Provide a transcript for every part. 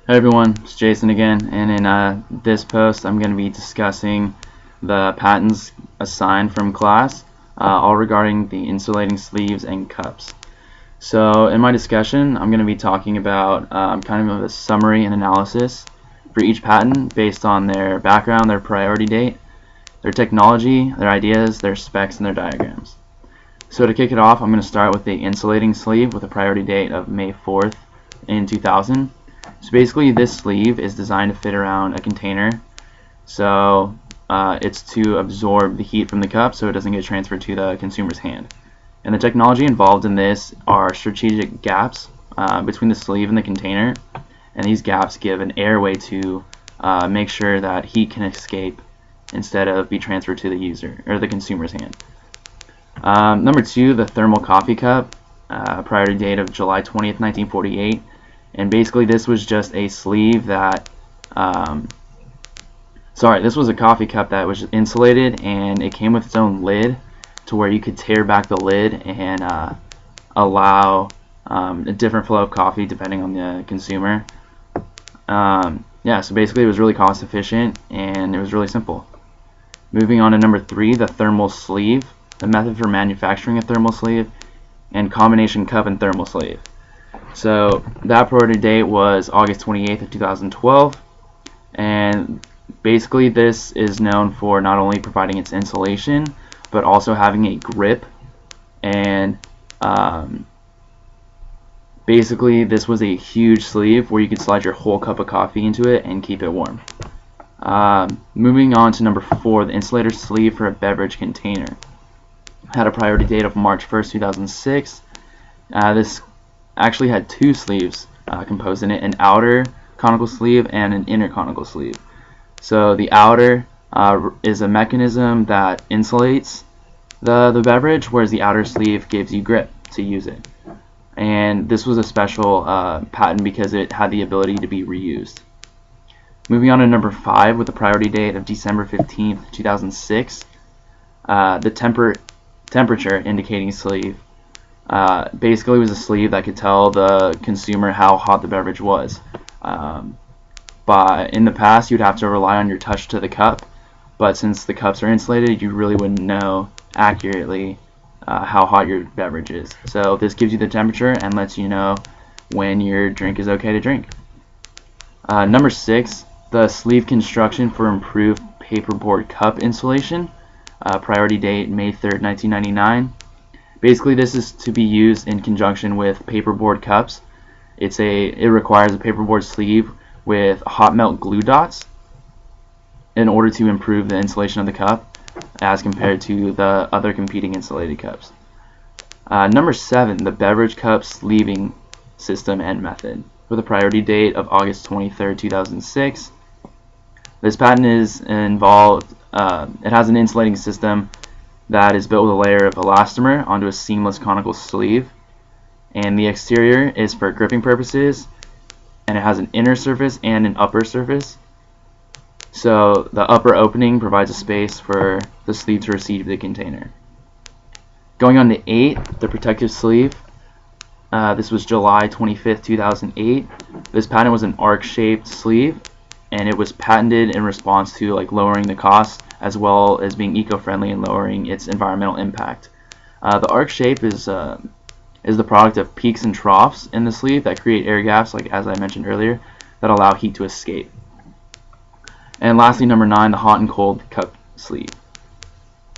Hey everyone, it's Jason again, and in this post I'm going to be discussing the patents assigned from class, all regarding the insulating sleeves and cups. So in my discussion I'm going to be talking about kind of a summary and analysis for each patent based on their background, their priority date, their technology, their ideas, their specs, and their diagrams. So to kick it off, I'm going to start with the insulating sleeve with a priority date of May 4th in 2000. So basically this sleeve is designed to fit around a container, so it's to absorb the heat from the cup so it doesn't get transferred to the consumer's hand. And the technology involved in this are strategic gaps between the sleeve and the container, and these gaps give an airway to make sure that heat can escape instead of be transferred to the user or the consumer's hand. Number two, the thermal coffee cup, priority date of July 20th, 1948. And basically this was just a sleeve that, this was a coffee cup that was insulated, and it came with its own lid to where you could tear back the lid and allow a different flow of coffee depending on the consumer. Yeah, so basically it was really cost efficient and it was really simple. Moving on to number three, the thermal sleeve, the method for manufacturing a thermal sleeve, and combination cup and thermal sleeve. So that priority date was August 28th of 2012, and basically this is known for not only providing its insulation but also having a grip, and basically this was a huge sleeve where you could slide your whole cup of coffee into it and keep it warm. Moving on to number four, the insulator sleeve for a beverage container had a priority date of March 1st, 2006. This actually had two sleeves composed in it, an outer conical sleeve and an inner conical sleeve. So the outer is a mechanism that insulates the beverage, whereas the outer sleeve gives you grip to use it. And this was a special patent because it had the ability to be reused. Moving on to number five with a priority date of December 15th, 2006, the temperature indicating sleeve basically was a sleeve that could tell the consumer how hot the beverage was. But in the past you'd have to rely on your touch to the cup, but since the cups are insulated you really wouldn't know accurately how hot your beverage is. So this gives you the temperature and lets you know when your drink is okay to drink. Number six, the sleeve construction for improved paperboard cup insulation, priority date May 3rd, 1999. Basically this is to be used in conjunction with paperboard cups. It requires a paperboard sleeve with hot melt glue dots in order to improve the insulation of the cup as compared to the other competing insulated cups. Number seven, the beverage cup sleeving system and method with a priority date of August 23rd, 2006. This patent is involved, it has an insulating system that is built with a layer of elastomer onto a seamless conical sleeve, and the exterior is for gripping purposes, and it has an inner surface and an upper surface. So the upper opening provides a space for the sleeve to receive the container. Going on to 8, the protective sleeve. This was July 25th, 2008. This patent was an arc-shaped sleeve, and it was patented in response to lowering the cost as well as being eco-friendly and lowering its environmental impact. The arc shape is the product of peaks and troughs in the sleeve that create air gaps, as I mentioned earlier, that allow heat to escape. And lastly, number 9, the hot and cold cup sleeve.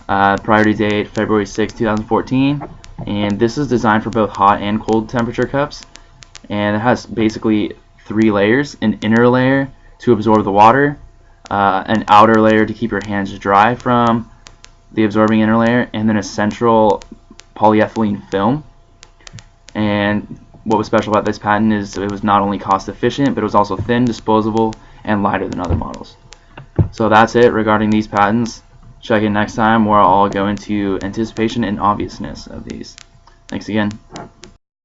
Priority date February 6, 2014, and this is designed for both hot and cold temperature cups, and it has basically 3 layers: an inner layer to absorb the water, an outer layer to keep your hands dry from the absorbing inner layer, and then a central polyethylene film. And what was special about this patent is it was not only cost efficient, but it was also thin, disposable, and lighter than other models. So that's it regarding these patents. Check in next time where I'll go into anticipation and obviousness of these. Thanks again.